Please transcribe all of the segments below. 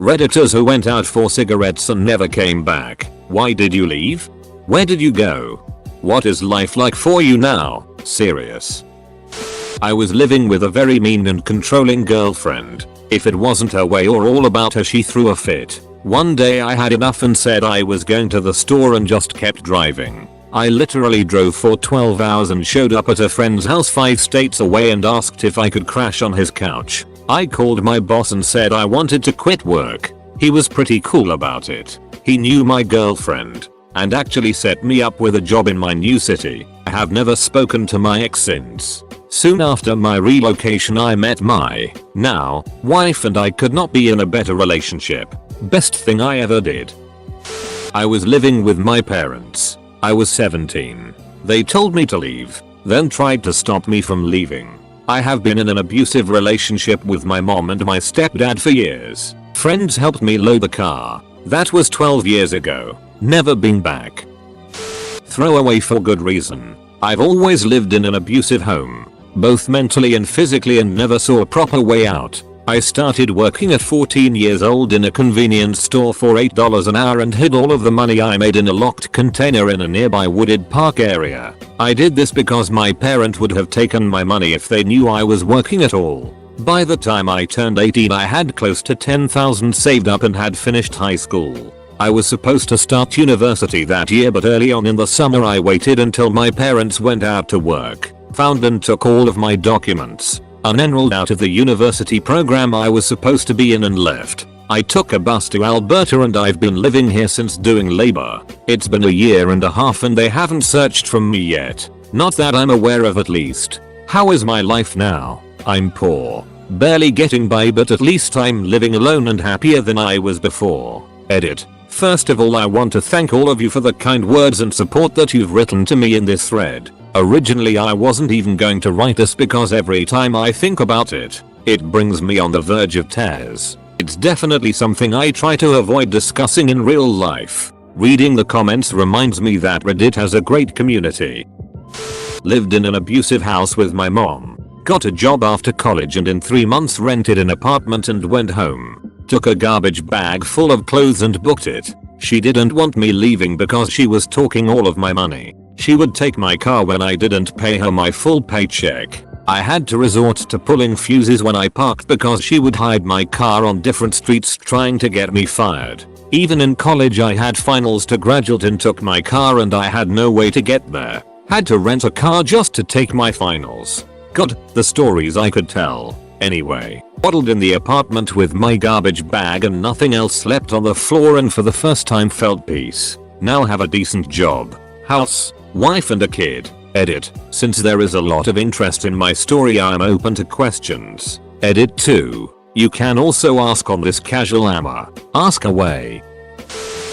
Redditors who went out for cigarettes and never came back. Why did you leave? Where did you go? What is life like for you now? Serious. I was living with a very mean and controlling girlfriend. If it wasn't her way or all about her, she threw a fit. One day I had enough and said I was going to the store and just kept driving. I literally drove for 12 hours and showed up at a friend's house 5 states away and asked if I could crash on his couch. I called my boss and said I wanted to quit work. He was pretty cool about it. He knew my girlfriend and actually set me up with a job in my new city. I have never spoken to my ex since. Soon after my relocation I met my now wife and I could not be in a better relationship. Best thing I ever did. I was living with my parents. I was 17. They told me to leave, then tried to stop me from leaving. I have been in an abusive relationship with my mom and my stepdad for years. Friends helped me load the car. That was 12 years ago. Never been back. Throwaway for good reason. I've always lived in an abusive home, both mentally and physically, and never saw a proper way out. I started working at 14 years old in a convenience store for $8 an hour and hid all of the money I made in a locked container in a nearby wooded park area. I did this because my parent would have taken my money if they knew I was working at all. By the time I turned 18 I had close to $10,000 saved up and had finished high school. I was supposed to start university that year, but early on in the summer I waited until my parents went out to work, found and took all of my documents, unenrolled out of the university program I was supposed to be in, and left. I took a bus to Alberta and I've been living here since doing labor. It's been a year and a half and they haven't searched for me yet. Not that I'm aware of, at least. How is my life now? I'm poor. Barely getting by, but at least I'm living alone and happier than I was before. Edit. First of all, I want to thank all of you for the kind words and support that you've written to me in this thread. Originally I wasn't even going to write this because every time I think about it, it brings me on the verge of tears. It's definitely something I try to avoid discussing in real life. Reading the comments reminds me that Reddit has a great community. Lived in an abusive house with my mom. Got a job after college and in 3 months rented an apartment and went home. Took a garbage bag full of clothes and booked it. She didn't want me leaving because she was talking all of my money. She would take my car when I didn't pay her my full paycheck. I had to resort to pulling fuses when I parked because she would hide my car on different streets trying to get me fired. Even in college I had finals to graduate and took my car and I had no way to get there. Had to rent a car just to take my finals. God, the stories I could tell. Anyway, waddled in the apartment with my garbage bag and nothing else, slept on the floor, and for the first time felt peace. Now have a decent job, house, wife and a kid. Edit. Since there is a lot of interest in my story I am open to questions. Edit 2. You can also ask on this casual amma. Ask away.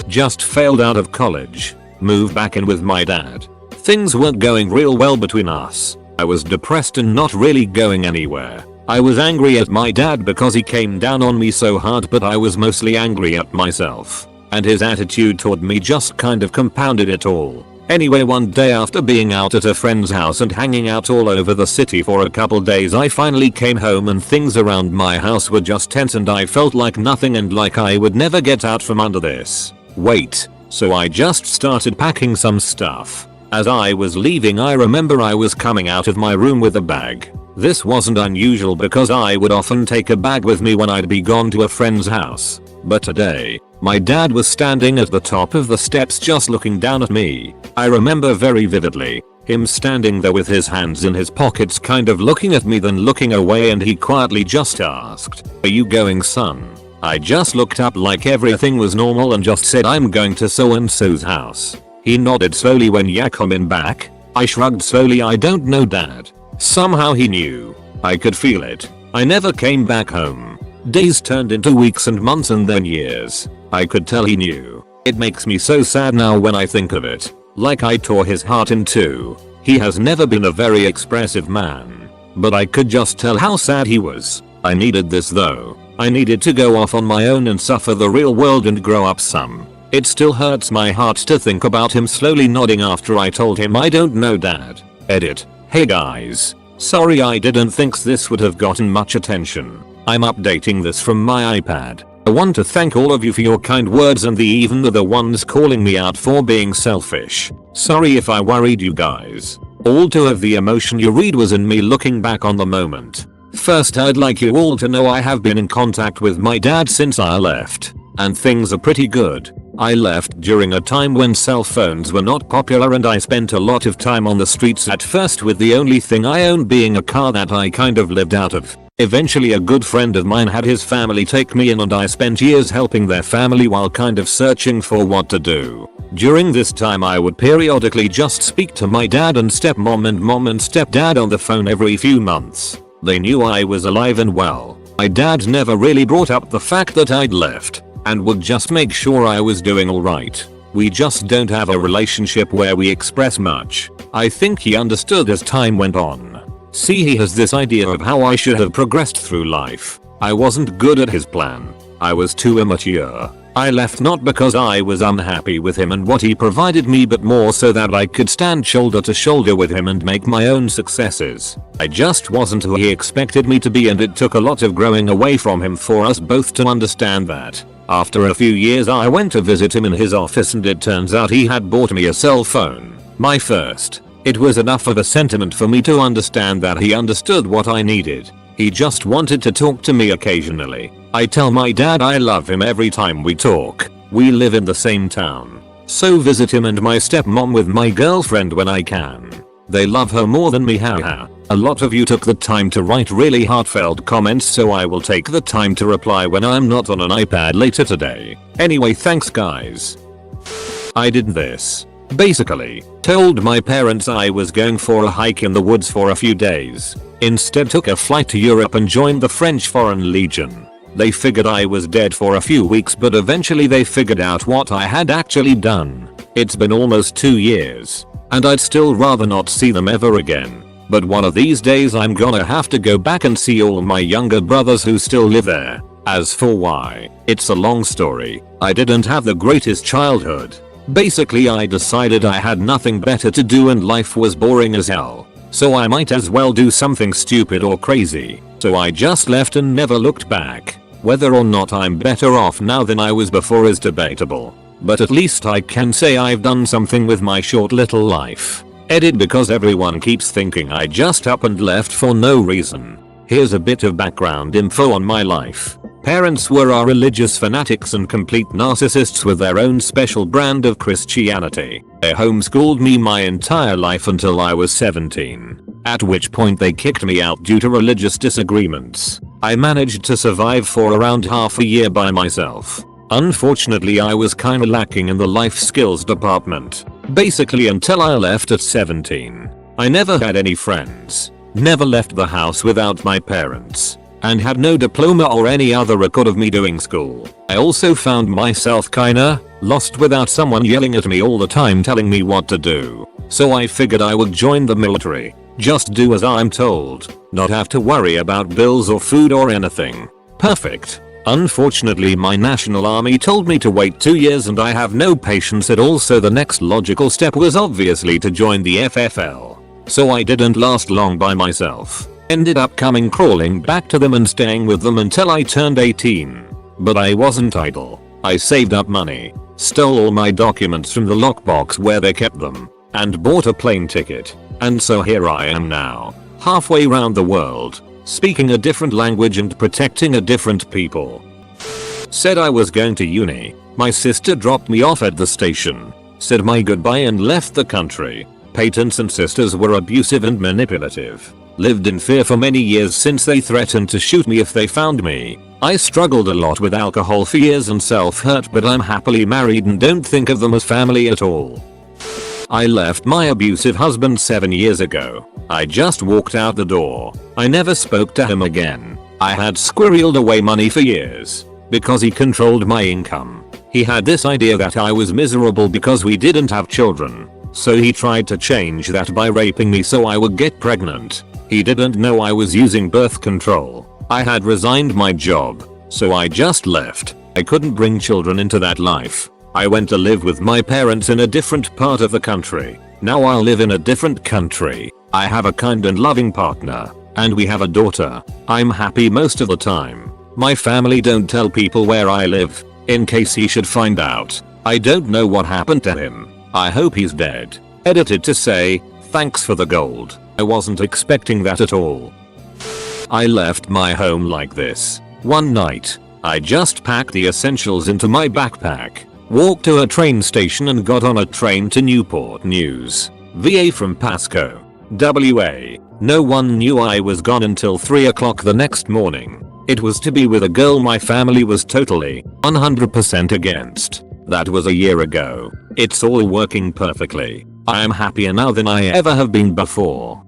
Just failed out of college. Moved back in with my dad. Things weren't going real well between us. I was depressed and not really going anywhere. I was angry at my dad because he came down on me so hard, but I was mostly angry at myself. And his attitude toward me just kind of compounded it all. Anyway, one day after being out at a friend's house and hanging out all over the city for a couple days, I finally came home and things around my house were just tense and I felt like nothing and like I would never get out from under this. Wait. So I just started packing some stuff. As I was leaving I remember I was coming out of my room with a bag. This wasn't unusual because I would often take a bag with me when I'd be gone to a friend's house. But today, my dad was standing at the top of the steps just looking down at me. I remember very vividly him standing there with his hands in his pockets kind of looking at me then looking away, and he quietly just asked, "Are you going, son?" I just looked up like everything was normal and just said, "I'm going to so and so's house." He nodded slowly. "When ya coming back?" I shrugged slowly. "I don't know, Dad." Somehow he knew. I could feel it. I never came back home. Days turned into weeks and months and then years. I could tell he knew. It makes me so sad now when I think of it. Like I tore his heart in two. He has never been a very expressive man. But I could just tell how sad he was. I needed this though. I needed to go off on my own and suffer the real world and grow up some. It still hurts my heart to think about him slowly nodding after I told him, "I don't know, Dad." Edit. Hey guys. Sorry I didn't think this would have gotten much attention. I'm updating this from my iPad. I want to thank all of you for your kind words and even the ones calling me out for being selfish. Sorry if I worried you guys. All two of the emotion you read was in me looking back on the moment. First, I'd like you all to know I have been in contact with my dad since I left. And things are pretty good. I left during a time when cell phones were not popular and I spent a lot of time on the streets at first, with the only thing I owned being a car that I kind of lived out of. Eventually a good friend of mine had his family take me in and I spent years helping their family while kind of searching for what to do. During this time I would periodically just speak to my dad and stepmom and mom and stepdad on the phone every few months. They knew I was alive and well. My dad never really brought up the fact that I'd left and would just make sure I was doing alright. We just don't have a relationship where we express much. I think he understood as time went on. See, he has this idea of how I should have progressed through life. I wasn't good at his plan. I was too immature. I left not because I was unhappy with him and what he provided me, but more so that I could stand shoulder to shoulder with him and make my own successes. I just wasn't who he expected me to be, and it took a lot of growing away from him for us both to understand that. After a few years I went to visit him in his office and it turns out he had bought me a cell phone. My first. It was enough of a sentiment for me to understand that he understood what I needed. He just wanted to talk to me occasionally. I tell my dad I love him every time we talk. We live in the same town. So visit him and my stepmom with my girlfriend when I can. They love her more than me, haha. A lot of you took the time to write really heartfelt comments, so I will take the time to reply when I'm not on an iPad later today. Anyway, thanks guys. I did this. Basically, told my parents I was going for a hike in the woods for a few days. Instead took a flight to Europe and joined the French Foreign Legion. They figured I was dead for a few weeks, but eventually they figured out what I had actually done. It's been almost 2 years. And I'd still rather not see them ever again. But one of these days I'm gonna have to go back and see all my younger brothers who still live there. As for why, it's a long story. I didn't have the greatest childhood. Basically I decided I had nothing better to do and life was boring as hell. So I might as well do something stupid or crazy. So I just left and never looked back. Whether or not I'm better off now than I was before is debatable. But at least I can say I've done something with my short little life. Edit, because everyone keeps thinking I just up and left for no reason. Here's a bit of background info on my life. Parents were our religious fanatics and complete narcissists with their own special brand of Christianity. They homeschooled me my entire life until I was 17, at which point they kicked me out due to religious disagreements. I managed to survive for around half a year by myself. Unfortunately, I was kinda lacking in the life skills department. Basically until I left at 17. I never had any friends, never left the house without my parents, and had no diploma or any other record of me doing school. I also found myself kinda lost without someone yelling at me all the time telling me what to do. So I figured I would join the military. Just do as I'm told, not have to worry about bills or food or anything. Perfect. Unfortunately, my national army told me to wait 2 years and I have no patience at all, so the next logical step was obviously to join the FFL. So I didn't last long by myself. Ended up coming crawling back to them and staying with them until I turned 18. But I wasn't idle. I saved up money, stole all my documents from the lockbox where they kept them, and bought a plane ticket. And so here I am now, halfway round the world, speaking a different language and protecting a different people. Said I was going to uni. My sister dropped me off at the station, said my goodbye and left the country. Parents and sisters were abusive and manipulative. Lived in fear for many years since they threatened to shoot me if they found me. I struggled a lot with alcohol for years and self-hurt, but I'm happily married and don't think of them as family at all. I left my abusive husband 7 years ago. I just walked out the door. I never spoke to him again. I had squirreled away money for years because he controlled my income. He had this idea that I was miserable because we didn't have children. So he tried to change that by raping me so I would get pregnant. He didn't know I was using birth control. I had resigned my job, so I just left. I couldn't bring children into that life. I went to live with my parents in a different part of the country. Now I live in a different country. I have a kind and loving partner, and we have a daughter. I'm happy most of the time. My family don't tell people where I live, in case he should find out. I don't know what happened to him. I hope he's dead. Edited to say, thanks for the gold. I wasn't expecting that at all. I left my home like this. One night, I just packed the essentials into my backpack, walked to a train station and got on a train to Newport News, VA from Pasco, WA. No one knew I was gone until 3 o'clock the next morning. It was to be with a girl my family was totally 100% against. That was a year ago. It's all working perfectly. I am happier now than I ever have been before.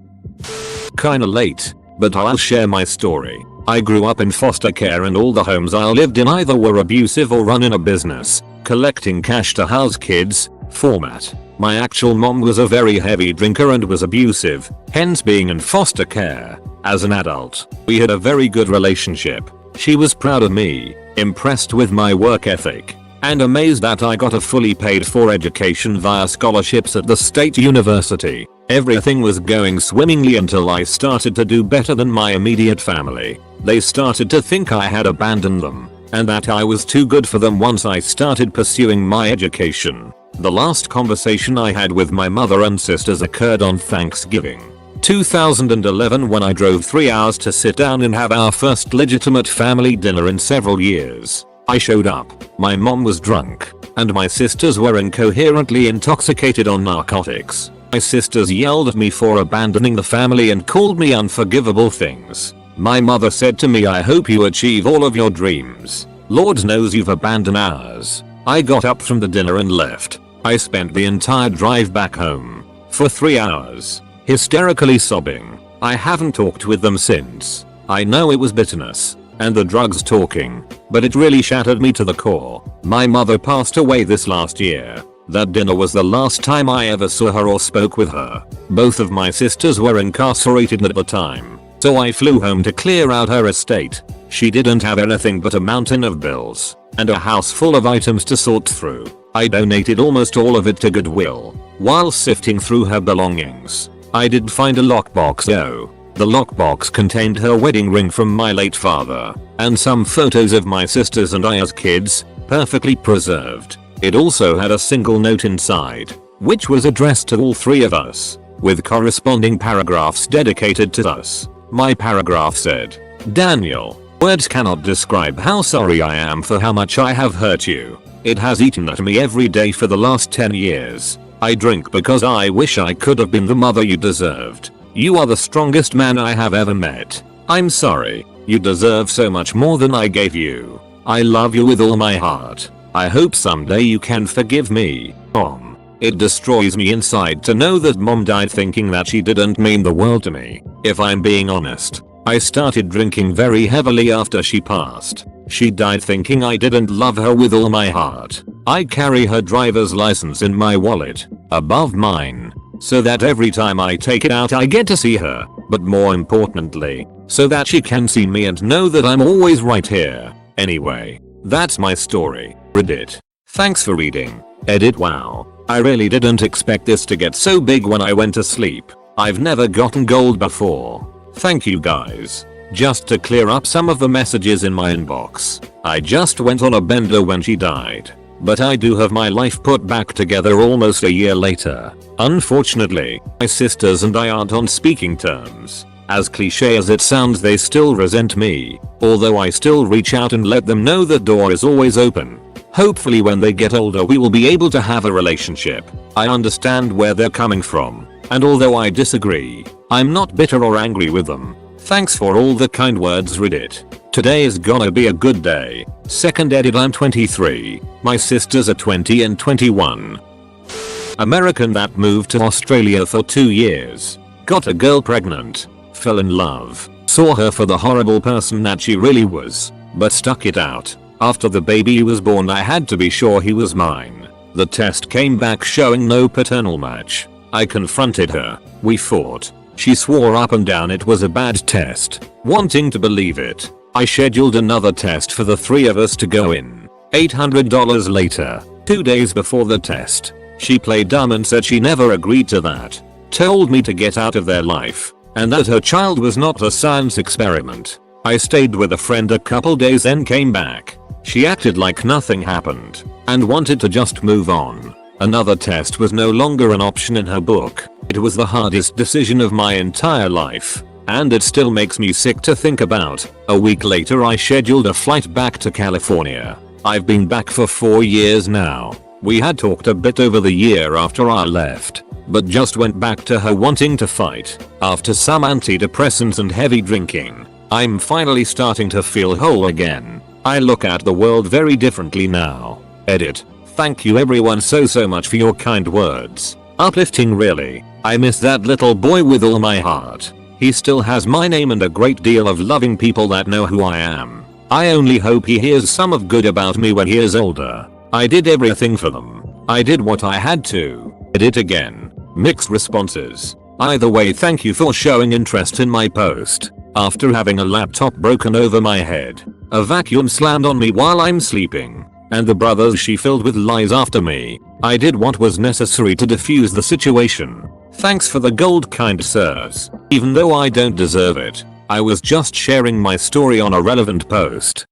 Kinda late, but I'll share my story. I grew up in foster care and all the homes I lived in either were abusive or run in a business, collecting cash to house kids, format. My actual mom was a very heavy drinker and was abusive, hence being in foster care. As an adult, we had a very good relationship. She was proud of me, impressed with my work ethic, and amazed that I got a fully paid for education via scholarships at the state university. Everything was going swimmingly until I started to do better than my immediate family. They started to think I had abandoned them, and that I was too good for them once I started pursuing my education. The last conversation I had with my mother and sisters occurred on Thanksgiving 2011 when I drove 3 hours to sit down and have our first legitimate family dinner in several years. I showed up, my mom was drunk, and my sisters were incoherently intoxicated on narcotics. My sisters yelled at me for abandoning the family and called me unforgivable things. My mother said to me, I hope you achieve all of your dreams. Lord knows you've abandoned ours. I got up from the dinner and left. I spent the entire drive back home for 3 hours, hysterically sobbing. I haven't talked with them since. I know it was bitterness and the drugs talking, but it really shattered me to the core. My mother passed away this last year. That dinner was the last time I ever saw her or spoke with her. Both of my sisters were incarcerated at the time, so I flew home to clear out her estate. She didn't have anything but a mountain of bills and a house full of items to sort through. I donated almost all of it to Goodwill. While sifting through her belongings, I did find a lockbox though. The lockbox contained her wedding ring from my late father, and some photos of my sisters and I as kids, perfectly preserved. It also had a single note inside, which was addressed to all three of us, with corresponding paragraphs dedicated to us. My paragraph said, Daniel, words cannot describe how sorry I am for how much I have hurt you. It has eaten at me every day for the last 10 years. I drink because I wish I could have been the mother you deserved. You are the strongest man I have ever met. I'm sorry. You deserve so much more than I gave you. I love you with all my heart. I hope someday you can forgive me, Mom. It destroys me inside to know that Mom died thinking that she didn't mean the world to me. If I'm being honest, I started drinking very heavily after she passed. She died thinking I didn't love her with all my heart. I carry her driver's license in my wallet, above mine, so that every time I take it out I get to see her, but more importantly, so that she can see me and know that I'm always right here. Anyway, that's my story. Reddit. Thanks for reading. Edit. Wow. I really didn't expect this to get so big when I went to sleep. I've never gotten gold before. Thank you guys. Just to clear up some of the messages in my inbox, I just went on a bender when she died, but I do have my life put back together almost a year later. Unfortunately, my sisters and I aren't on speaking terms. As cliche as it sounds, they still resent me, although I still reach out and let them know the door is always open. Hopefully when they get older we will be able to have a relationship. I understand where they're coming from, and although I disagree, I'm not bitter or angry with them. Thanks for all the kind words, Reddit. Today is gonna be a good day. Second edit. I'm 23. My sisters are 20 and 21. American that moved to Australia for 2 years. Got a girl pregnant. Fell in love. Saw her for the horrible person that she really was, but stuck it out. After the baby was born I had to be sure he was mine. The test came back showing no paternal match. I confronted her. We fought. She swore up and down it was a bad test. Wanting to believe it, I scheduled another test for the three of us to go in. $800 later, 2 days before the test, she played dumb and said she never agreed to that. Told me to get out of their life, and that her child was not a science experiment. I stayed with a friend a couple days then came back. She acted like nothing happened and wanted to just move on. Another test was no longer an option in her book. It was the hardest decision of my entire life. And it still makes me sick to think about. A week later I scheduled a flight back to California. I've been back for 4 years now. We had talked a bit over the year after I left, but just went back to her wanting to fight. After some antidepressants and heavy drinking, I'm finally starting to feel whole again. I look at the world very differently now. Edit. Thank you everyone so much for your kind words. Uplifting really. I miss that little boy with all my heart. He still has my name and a great deal of loving people that know who I am. I only hope he hears some of good about me when he is older. I did everything for them. I did what I had to. Edit again. Mixed responses. Either way, thank you for showing interest in my post. After having a laptop broken over my head, a vacuum slammed on me while I'm sleeping, and the brothers she filled with lies after me, I did what was necessary to defuse the situation. Thanks for the gold, kind sirs. Even though I don't deserve it, I was just sharing my story on a relevant post.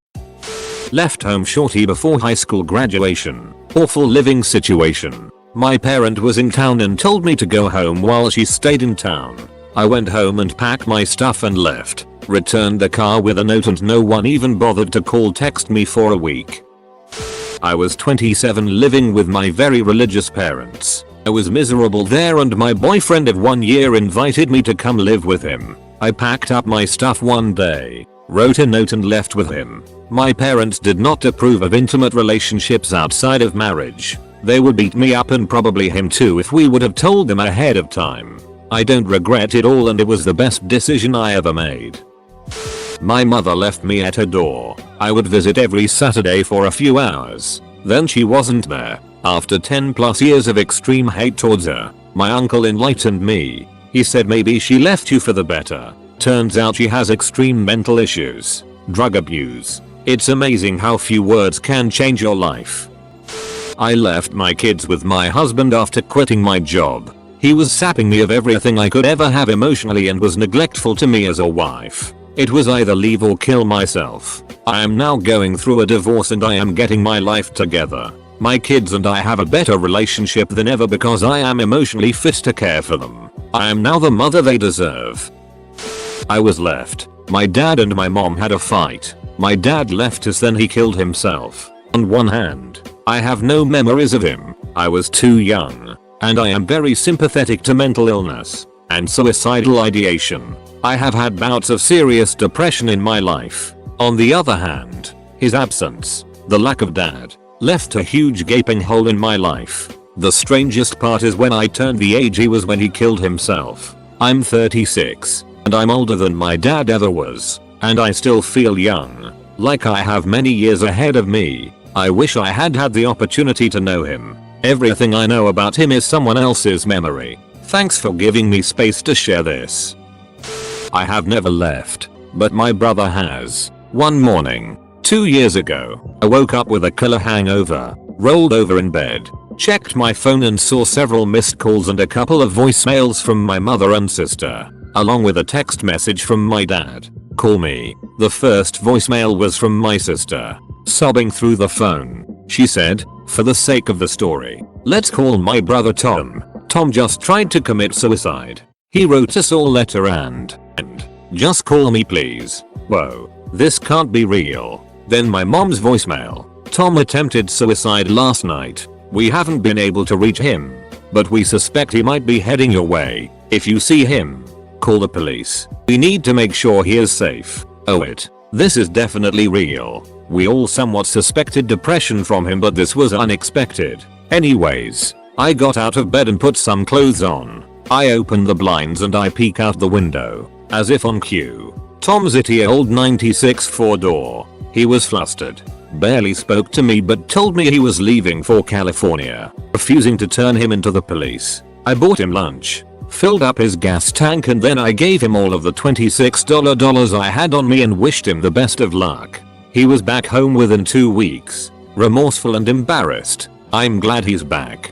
Left home shortly before high school graduation. Awful living situation. My parent was in town and told me to go home while she stayed in town. I went home and packed my stuff and left. Returned the car with a note and no one even bothered to text me for a week. I was 27 living with my very religious parents. I was miserable there and my boyfriend of 1 year invited me to come live with him. I packed up my stuff one day, wrote a note and left with him. My parents did not approve of intimate relationships outside of marriage. They would beat me up and probably him too if we would have told them ahead of time. I don't regret it all and it was the best decision I ever made. My mother left me at her door. I would visit every Saturday for a few hours. Then she wasn't there. After 10+ years of extreme hate towards her, my uncle enlightened me. He said maybe she left you for the better. Turns out she has extreme mental issues, drug abuse. It's amazing how few words can change your life. I left my kids with my husband after quitting my job. He was sapping me of everything I could ever have emotionally and was neglectful to me as a wife. It was either leave or kill myself. I am now going through a divorce and I am getting my life together. My kids and I have a better relationship than ever because I am emotionally fit to care for them. I am now the mother they deserve. I was left. My dad and my mom had a fight. My dad left us, then he killed himself. On one hand, I have no memories of him. I was too young. And I am very sympathetic to mental illness and suicidal ideation. I have had bouts of serious depression in my life. On the other hand, his absence, the lack of dad, left a huge gaping hole in my life. The strangest part is when I turned the age he was when he killed himself. I'm 36, and I'm older than my dad ever was, and I still feel young, like I have many years ahead of me. I wish I had had the opportunity to know him. Everything I know about him is someone else's memory. Thanks for giving me space to share this. I have never left, but my brother has. One morning, 2 years ago, I woke up with a killer hangover, rolled over in bed, checked my phone and saw several missed calls and a couple of voicemails from my mother and sister, along with a text message from my dad. Call me. The first voicemail was from my sister, sobbing through the phone. She said, for the sake of the story, let's call my brother Tom. Tom just tried to commit suicide. He wrote us all letter and just call me please. Whoa, this can't be real. Then my mom's voicemail. Tom attempted suicide last night. We haven't been able to reach him, but we suspect he might be heading your way. If you see him, call the police. We need to make sure he is safe. Oh wait, this is definitely real. We all somewhat suspected depression from him, but this was unexpected. Anyways, I got out of bed and put some clothes on. I open the blinds and I peek out the window, as if on cue. Tom's itty old 96 4-door. He was flustered, barely spoke to me but told me he was leaving for California, refusing to turn him into the police. I bought him lunch, filled up his gas tank, and then I gave him all of the $26 I had on me and wished him the best of luck. He was back home within 2 weeks, remorseful and embarrassed. I'm glad he's back.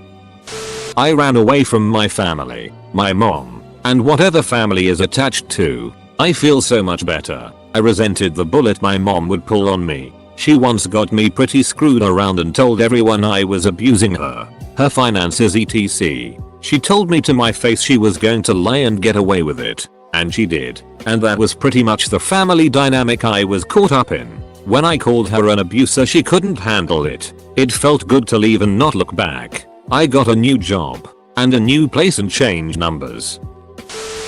I ran away from my family, my mom, and whatever family is attached to. I feel so much better. I resented the bullet my mom would pull on me. She once got me pretty screwed around and told everyone I was abusing her finances etc. She told me to my face she was going to lie and get away with it. And she did. And that was pretty much the family dynamic I was caught up in. When I called her an abuser she couldn't handle it. It felt good to leave and not look back. I got a new job and a new place and changed numbers.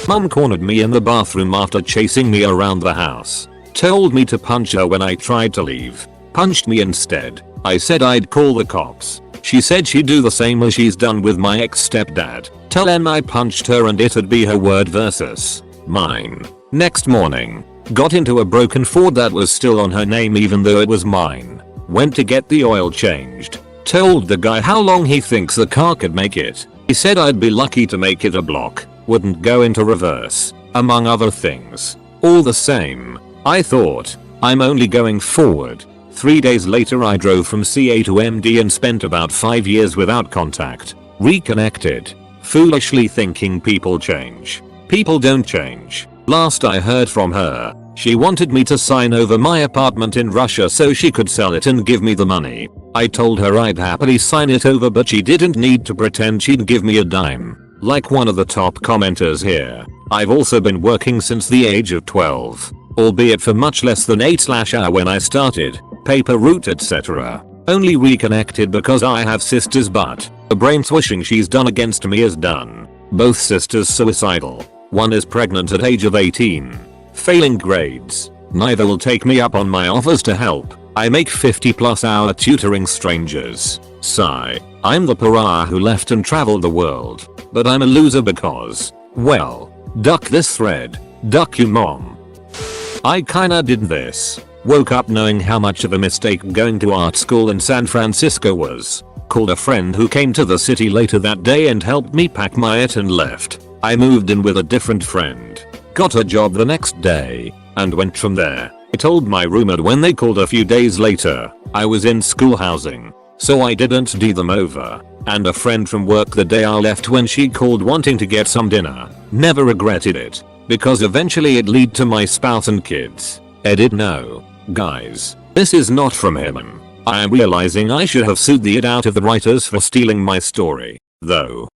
Mum cornered me in the bathroom after chasing me around the house. Told me to punch her when I tried to leave. Punched me instead. I said I'd call the cops. She said she'd do the same as she's done with my ex-stepdad. Tell them I punched her and it'd be her word versus mine. Next morning, got into a broken Ford that was still on her name even though it was mine. Went to get the oil changed. Told the guy how long he thinks the car could make it. He said I'd be lucky to make it a block. Wouldn't go into reverse, among other things. All the same, I thought, I'm only going forward. 3 days later I drove from CA to MD and spent about 5 years without contact. Reconnected. Foolishly thinking people change. People don't change. Last I heard from her, she wanted me to sign over my apartment in Russia so she could sell it and give me the money. I told her I'd happily sign it over but she didn't need to pretend she'd give me a dime. Like one of the top commenters here, I've also been working since the age of 12. Albeit for much less than 8/hour when I started, paper route etc. Only reconnected because I have sisters but the brain swishing she's done against me is done. Both sisters suicidal. One is pregnant at age of 18. Failing grades. Neither will take me up on my offers to help. I make 50+ hour tutoring strangers. Sigh. I'm the pariah who left and traveled the world. But I'm a loser because, well, duck this thread. Duck you mom. I kinda did this. Woke up knowing how much of a mistake going to art school in San Francisco was. Called a friend who came to the city later that day and helped me pack my it and left. I moved in with a different friend. Got a job the next day and went from there. I told my roommate when they called a few days later. I was in school housing, so I didn't do them over. And a friend from work the day I left when she called wanting to get some dinner. Never regretted it, because eventually it led to my spouse and kids. Edit no. Guys, this is not from him. I am realizing I should have sued the it out of the writers for stealing my story, though.